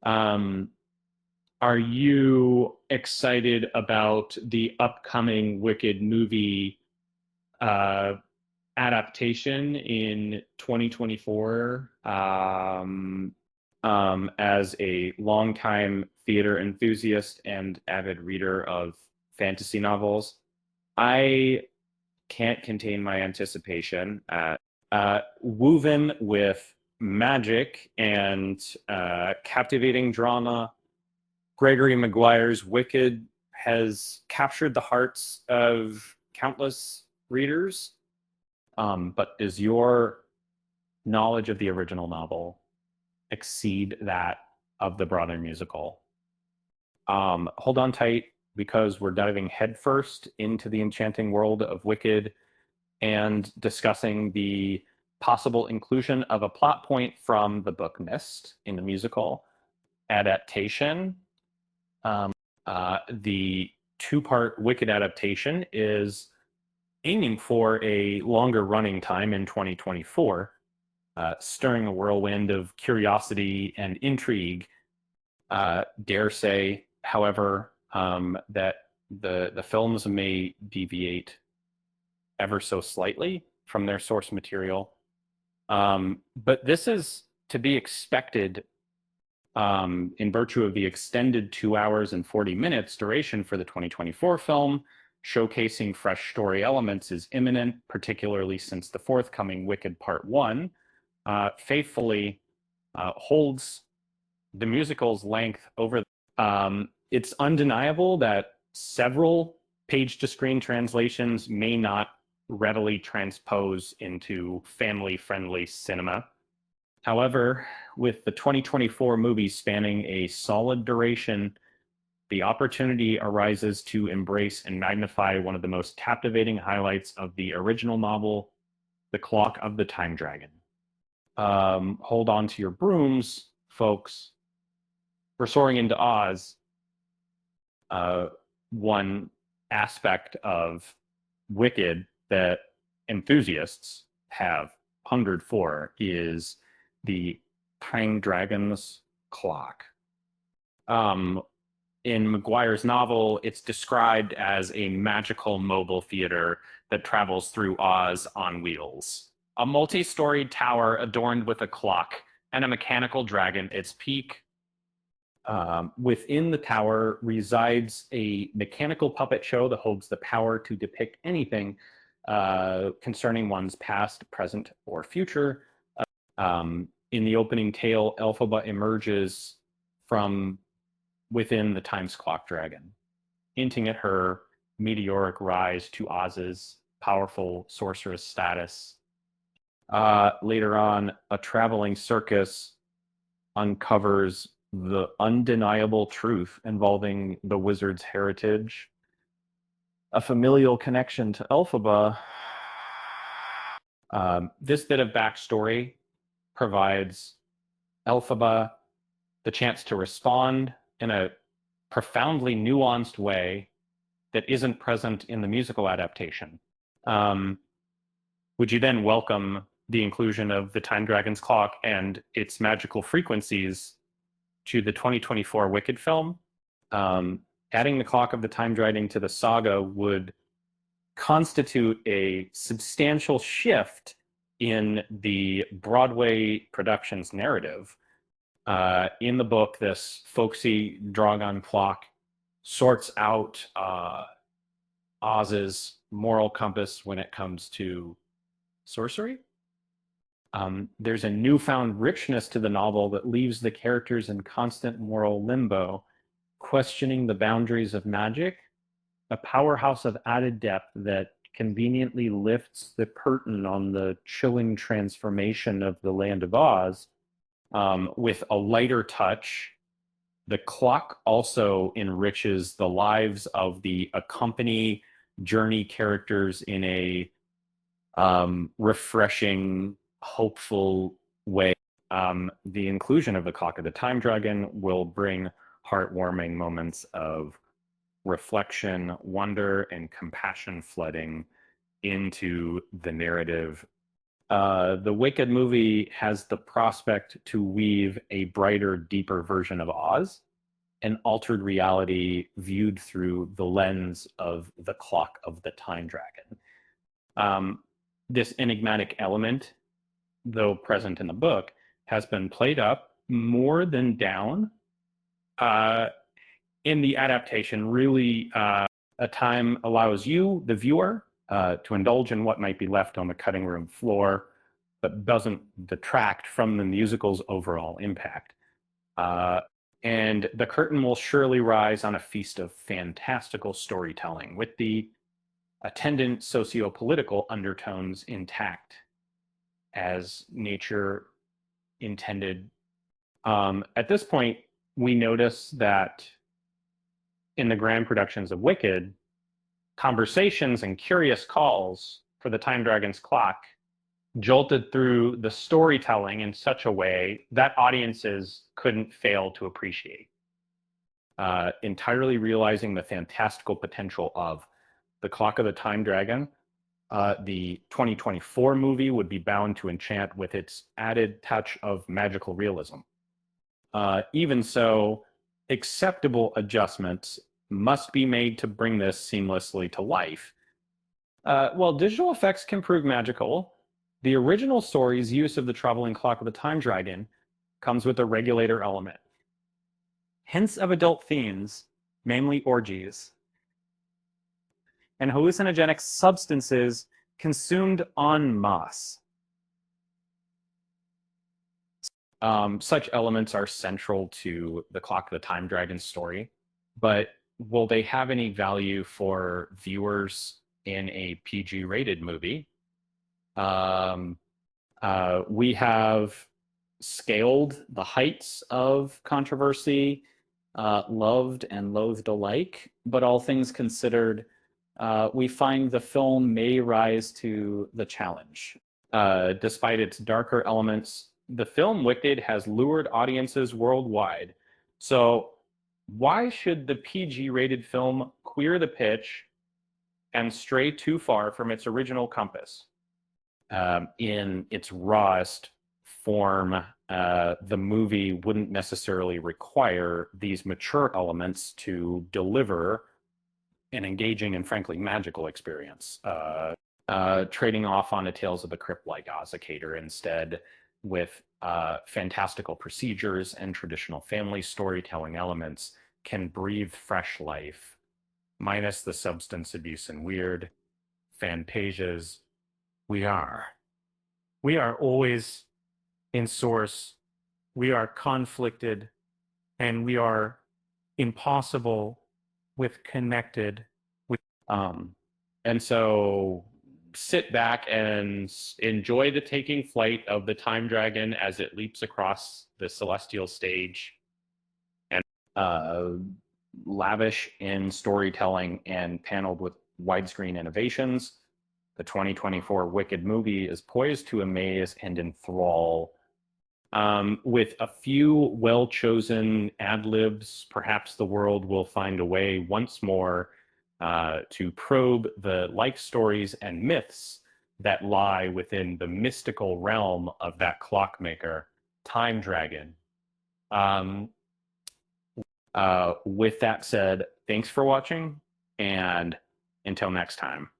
Um, are you excited about the upcoming Wicked movie uh, adaptation in 2024? As a longtime theater enthusiast and avid reader of fantasy novels, I can't contain my anticipation. Woven with magic and captivating drama, Gregory Maguire's Wicked has captured the hearts of countless readers. But does your knowledge of the original novel exceed that of the Broadway musical? Hold on tight because we're diving headfirst into the enchanting world of Wicked and discussing the possible inclusion of a plot point from the book Mist in the musical adaptation. The two-part Wicked adaptation is aiming for a longer running time in 2024, stirring a whirlwind of curiosity and intrigue. Dare say, however, that the films may deviate ever so slightly from their source material. But this is to be expected in virtue of the extended 2 hours and 40 minutes duration for the 2024 film. Showcasing fresh story elements is imminent, particularly since the forthcoming Wicked Part 1 faithfully holds the musical's length over. It's undeniable that several page-to-screen translations may not readily transpose into family-friendly cinema. However, with the 2024 movie spanning a solid duration, the opportunity arises to embrace and magnify one of the most captivating highlights of the original novel, The Clock of the Time Dragon. Hold on to your brooms, folks. We're soaring into Oz. One aspect of Wicked that enthusiasts have hungered for is the Time Dragon's clock. In Maguire's novel, it's described as a magical mobile theater that travels through Oz on wheels. A multi-storied tower adorned with a clock and a mechanical dragon at its peak. Within the tower resides a mechanical puppet show that holds the power to depict anything concerning one's past, present, or future. In the opening tale, Elphaba emerges from within the Time's Clock Dragon, hinting at her meteoric rise to Oz's powerful sorceress status. Later on, a traveling circus uncovers the undeniable truth involving the wizard's heritage, a familial connection to Elphaba. This bit of backstory provides Elphaba the chance to respond in a profoundly nuanced way that isn't present in the musical adaptation. Would you then welcome the inclusion of the Time Dragon's clock and its magical frequencies to the 2024 Wicked film? Adding the clock of the Time Dragon to the saga would constitute a substantial shift in the Broadway production's narrative. In the book, this folksy Dragon clock sorts out Oz's moral compass when it comes to sorcery. There's a newfound richness to the novel that leaves the characters in constant moral limbo, questioning the boundaries of magic, a powerhouse of added depth that conveniently lifts the curtain on the chilling transformation of the land of Oz. With a lighter touch, the clock also enriches the lives of the accompany journey characters in a refreshing, hopeful way. The inclusion of the Clock of the Time Dragon will bring heartwarming moments of reflection, wonder, and compassion flooding into the narrative. The Wicked movie has the prospect to weave a brighter, deeper version of Oz, an altered reality viewed through the lens of the clock of the time dragon. Um, this enigmatic element, though present in the book, has been played up more than down uh, in the adaptation. Really, a time allows you, the viewer, to indulge in what might be left on the cutting room floor, but doesn't detract from the musical's overall impact. Uh, and the curtain will surely rise on a feast of fantastical storytelling with the attendant socio-political undertones intact as nature intended. At this point, we notice that in the grand productions of Wicked, conversations and curious calls for the Time Dragon's clock jolted through the storytelling in such a way that audiences couldn't fail to appreciate, entirely realizing the fantastical potential of the Clock of the Time Dragon. The 2024 movie would be bound to enchant with its added touch of magical realism. Even so, acceptable adjustments must be made to bring this seamlessly to life. While digital effects can prove magical, the original story's use of the traveling clock of the time dragon comes with a regulator element. Hints of adult themes, namely orgies, and hallucinogenic substances consumed en masse. Such elements are central to the Clock of the Time Dragon story, but will they have any value for viewers in a PG rated movie? We have scaled the heights of controversy, loved and loathed alike, but all things considered, we find the film may rise to the challenge. Despite its darker elements, the film Wicked has lured audiences worldwide. So, why should the PG rated film queer the pitch and stray too far from its original compass? In its rawest form, the movie wouldn't necessarily require these mature elements to deliver an engaging and frankly magical experience. Trading off on a Tales of the Crypt like Ozzicator instead with fantastical procedures and traditional family storytelling elements can breathe fresh life, minus the substance abuse and weird fantasias. We are. We are always in source. We are conflicted and we are impossible with connected with and so sit back and enjoy the taking flight of the time dragon as it leaps across the celestial stage and uh, lavish in storytelling and paneled with widescreen innovations. The 2024 Wicked movie is poised to amaze and enthrall. With a few well-chosen ad-libs, perhaps the world will find a way once more to probe the life stories and myths that lie within the mystical realm of that clockmaker, Time Dragon. Um, with that said, thanks for watching, and until next time.